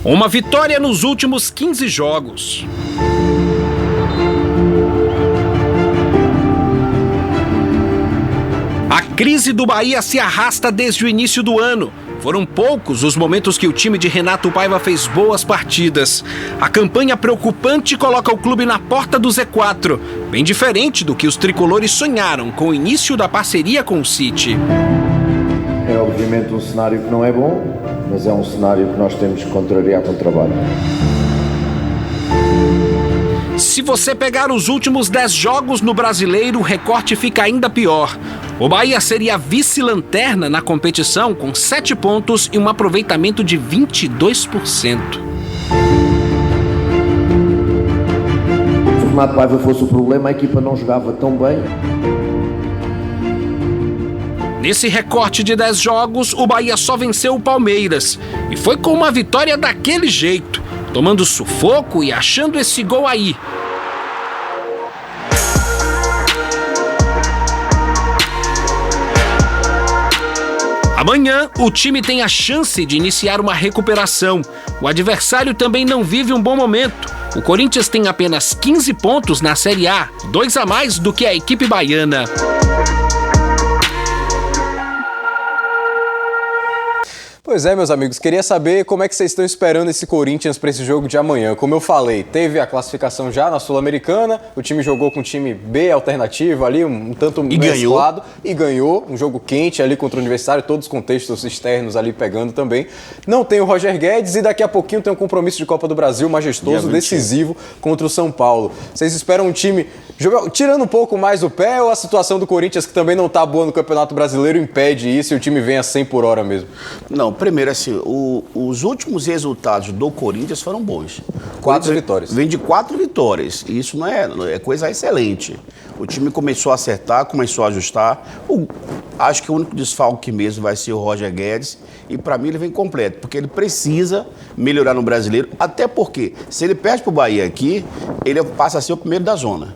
Uma vitória nos últimos 15 jogos. A crise do Bahia se arrasta desde o início do ano. Foram poucos os momentos que o time de Renato Paiva fez boas partidas. A campanha preocupante coloca o clube na porta do Z4, bem diferente do que os tricolores sonharam com o início da parceria com o City. É obviamente um cenário que não é bom, mas é um cenário que nós temos que contrariar com trabalho. Se você pegar os últimos 10 jogos no Brasileiro, o recorte fica ainda pior. O Bahia seria vice-lanterna na competição com 7 pontos e um aproveitamento de 22%. Se o Renato Paiva fosse o problema, a equipa não jogava tão bem. Nesse recorte de 10 jogos, o Bahia só venceu o Palmeiras. E foi com uma vitória daquele jeito, tomando sufoco e achando esse gol aí. Amanhã, o time tem a chance de iniciar uma recuperação. O adversário também não vive um bom momento. O Corinthians tem apenas 15 pontos na Série A, 2 a mais do que a equipe baiana. Pois é, meus amigos, queria saber como é que vocês estão esperando esse Corinthians para esse jogo de amanhã. Como eu falei, teve a classificação já na Sul-Americana, o time jogou com um time B alternativo ali, um tanto mesclado, e ganhou, um jogo quente ali contra o Universitário, todos os contextos externos ali pegando também. Não tem o Roger Guedes e daqui a pouquinho tem um compromisso de Copa do Brasil majestoso, decisivo contra o São Paulo. Vocês esperam um time tirando um pouco mais o pé ou a situação do Corinthians, que também não está boa no Campeonato Brasileiro, impede isso e o time vem a 100 por hora mesmo? Não. Primeiro, assim, os últimos resultados do Corinthians foram bons. 4 vitórias. Vem de 4 vitórias. E isso não é coisa excelente. O time começou a acertar, começou a ajustar. Acho que o único desfalque mesmo vai ser o Roger Guedes. E para mim ele vem completo, porque ele precisa melhorar no Brasileiro. Até porque, se ele perde pro Bahia aqui, ele passa a ser o primeiro da zona.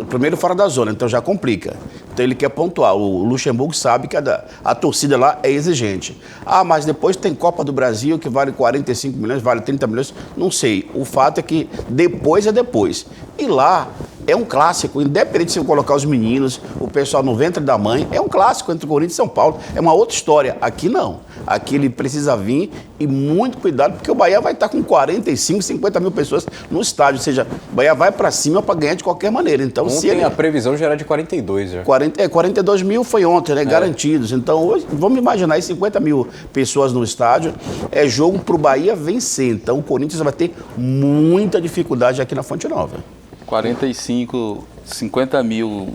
Primeiro fora da zona, então já complica. Então ele quer pontuar. O Luxemburgo sabe que a torcida lá é exigente. Ah, mas depois tem Copa do Brasil que vale 45 milhões, vale 30 milhões. Não sei. O fato é que depois é depois. E lá é um clássico, independente de você colocar os meninos, o pessoal no ventre da mãe, é um clássico entre Corinthians e São Paulo. É uma outra história. Aqui não. Aqui ele precisa vir e muito cuidado, porque o Bahia vai estar com 45, 50 mil pessoas no estádio. Ou seja, o Bahia vai para cima para ganhar de qualquer maneira. Então, ontem a previsão já era de 42 já. 42 mil foi ontem, né? Garantidos. Então, hoje, vamos imaginar aí 50 mil pessoas no estádio. É jogo para o Bahia vencer. Então, o Corinthians vai ter muita dificuldade aqui na Fonte Nova. 50 mil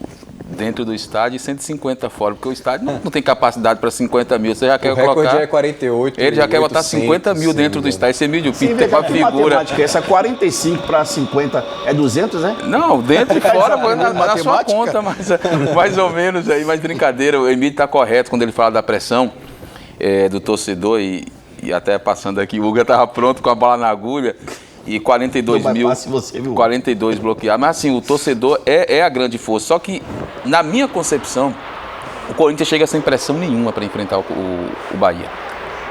dentro do estádio e 150 fora, porque o estádio não tem capacidade para 50 mil. Você já quer colocar... O recorde é 48. Ele já quer botar 50 mil dentro do estádio. Esse mídio pinto tem para figura. Essa 45 para 50 é 200, né? Não, dentro e fora, na sua conta, mas mais ou menos aí, mas brincadeira. O Emílio está correto quando ele fala da pressão do torcedor e até passando aqui, o Hugo estava pronto com a bola na agulha. E 42 mil, 42 bloqueados. Mas assim, o torcedor é a grande força. Só que, na minha concepção, o Corinthians chega sem pressão nenhuma para enfrentar o Bahia.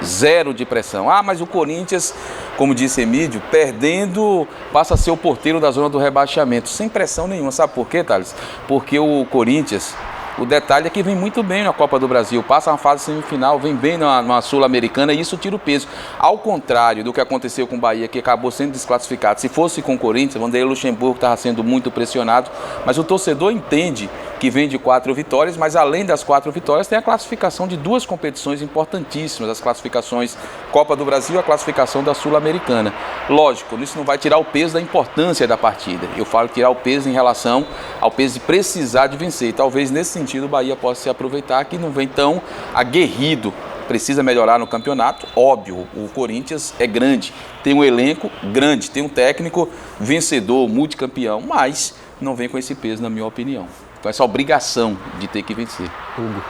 Zero de pressão. Ah, mas o Corinthians, como disse Emílio, perdendo, passa a ser o porteiro da zona do rebaixamento. Sem pressão nenhuma. Sabe por quê, Thales? Porque o Corinthians... O detalhe é que vem muito bem na Copa do Brasil, passa uma fase semifinal, vem bem numa Sul-Americana e isso tira o peso. Ao contrário do que aconteceu com o Bahia, que acabou sendo desclassificado. Se fosse com o Corinthians, Vanderlei Luxemburgo estava sendo muito pressionado, mas o torcedor entende que vem de 4 vitórias, mas além das 4 vitórias tem a classificação de 2 competições importantíssimas, as classificações Copa do Brasil e a classificação da Sul-Americana. Lógico, isso não vai tirar o peso da importância da partida. Eu falo tirar o peso em relação ao peso de precisar de vencer. E talvez nesse sentido o Bahia possa se aproveitar que não vem tão aguerrido. Precisa melhorar no campeonato, óbvio, o Corinthians é grande, tem um elenco grande, tem um técnico vencedor, multicampeão, mas não vem com esse peso, na minha opinião. Com essa obrigação de ter que vencer. Hugo.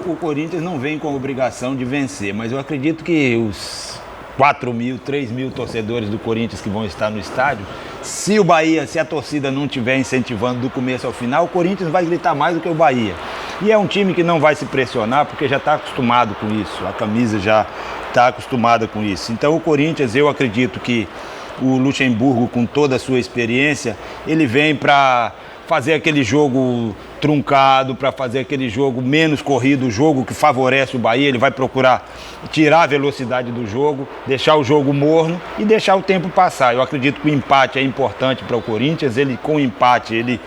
O Corinthians não vem com a obrigação de vencer, mas eu acredito que os 4 mil, 3 mil torcedores do Corinthians que vão estar no estádio, se a torcida não estiver incentivando do começo ao final, o Corinthians vai gritar mais do que o Bahia. E é um time que não vai se pressionar porque já está acostumado com isso, a camisa já está acostumada com isso. Então o Corinthians, eu acredito que o Luxemburgo, com toda a sua experiência, ele vem para fazer aquele jogo truncado, para fazer aquele jogo menos corrido, o jogo que favorece o Bahia. Ele vai procurar tirar a velocidade do jogo, deixar o jogo morno e deixar o tempo passar. Eu acredito que o empate é importante para o Corinthians. Com o empate ele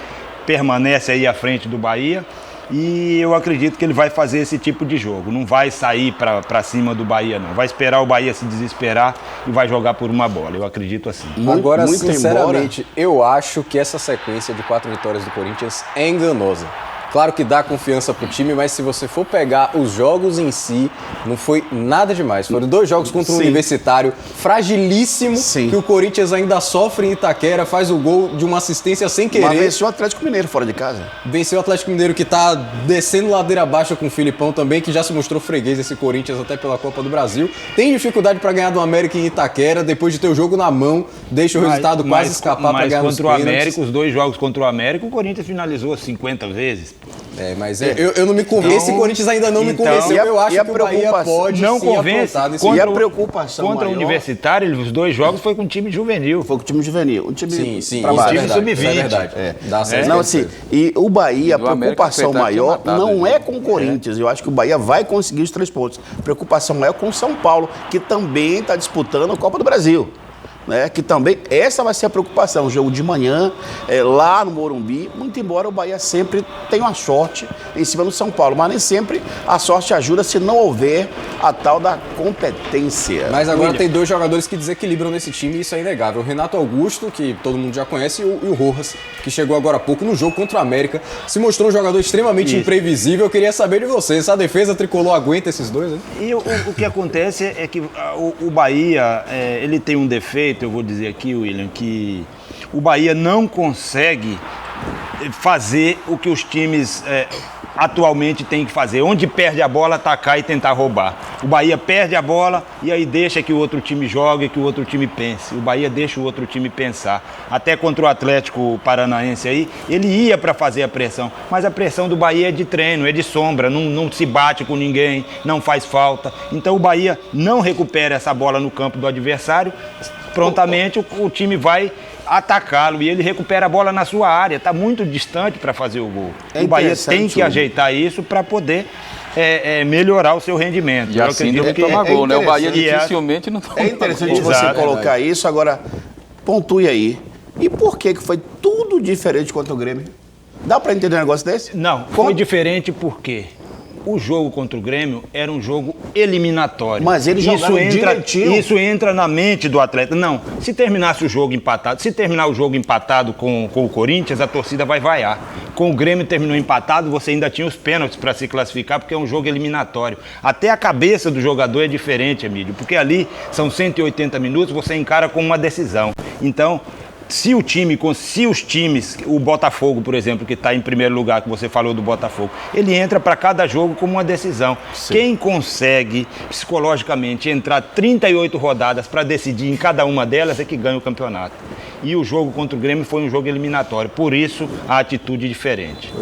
permanece aí à frente do Bahia. E eu acredito que ele vai fazer esse tipo de jogo. Não vai sair para cima do Bahia, não. Vai esperar o Bahia se desesperar e vai jogar por uma bola. Eu acredito assim. Agora, sinceramente, eu acho que essa sequência de 4 vitórias do Corinthians é enganosa. Claro que dá confiança pro time, mas se você for pegar os jogos em si, não foi nada demais. Foram 2 jogos contra um Universitário fragilíssimo, que o Corinthians ainda sofre em Itaquera, faz o gol de uma assistência sem querer. Mas venceu o Atlético Mineiro fora de casa. Venceu o Atlético Mineiro, que tá descendo ladeira abaixo com o Filipão também, que já se mostrou freguês esse Corinthians até pela Copa do Brasil. Tem dificuldade para ganhar do América em Itaquera, depois de ter o jogo na mão, deixa o resultado quase escapar para ganhar nos pênaltis. Mas contra o América, os 2 jogos contra o América, o Corinthians finalizou 50 vezes. Mas eu não me convenço. Esse Corinthians ainda não me convenceu. Eu acho que o Bahia pode não convence. E a preocupação contra o Universitário, os 2 jogos foi com o time juvenil. Foi com o time juvenil. O time time sub-20. É verdade. Dá certo. Não, assim, e o Bahia, a preocupação maior não é com o Corinthians. Eu acho que o Bahia vai conseguir os 3 pontos. Preocupação maior com o São Paulo, que também está disputando a Copa do Brasil. Que também, essa vai ser a preocupação, o jogo de manhã, lá no Morumbi, muito embora o Bahia sempre tenha uma sorte em cima do São Paulo, mas nem sempre a sorte ajuda se não houver a tal da competência. Mas agora tem 2 jogadores que desequilibram nesse time e isso é inegável. O Renato Augusto, que todo mundo já conhece, e o Rojas, que chegou agora há pouco no jogo contra o América, se mostrou um jogador extremamente imprevisível. Eu queria saber de vocês, a defesa tricolor aguenta esses 2? Hein? E o que acontece é que o Bahia, ele tem um defeito. Eu vou dizer aqui, William, que o Bahia não consegue fazer o que os times atualmente têm que fazer. Onde perde a bola, atacar e tentar roubar. O Bahia perde a bola e aí deixa que o outro time jogue, que o outro time pense. O Bahia deixa o outro time pensar. Até contra o Atlético Paranaense aí, ele ia para fazer a pressão. Mas a pressão do Bahia é de treino, é de sombra, não se bate com ninguém, não faz falta. Então o Bahia não recupera essa bola no campo do adversário. Prontamente o time vai atacá-lo e ele recupera a bola na sua área. Está muito distante para fazer o gol. O Bahia tem que ajeitar isso para poder melhorar o seu rendimento. E assim não toma gol, né? O Bahia dificilmente não toma gol. É interessante você colocar isso. Agora, pontue aí. E por que foi tudo diferente contra o Grêmio? Dá para entender um negócio desse? Não, foi diferente porque o jogo contra o Grêmio era um jogo eliminatório. Mas eles jogaram direitinho. Isso entra na mente do atleta. Não, se terminasse o jogo empatado, se terminar o jogo empatado com o Corinthians, a torcida vai vaiar. Com o Grêmio terminou empatado, você ainda tinha os pênaltis para se classificar, porque é um jogo eliminatório. Até a cabeça do jogador é diferente, Emílio, porque ali são 180 minutos, você encara como uma decisão. Então, se os times, o Botafogo, por exemplo, que está em primeiro lugar, que você falou do Botafogo, ele entra para cada jogo como uma decisão. Sim. Quem consegue, psicologicamente, entrar 38 rodadas para decidir em cada uma delas é que ganha o campeonato. E o jogo contra o Grêmio foi um jogo eliminatório, por isso a atitude diferente.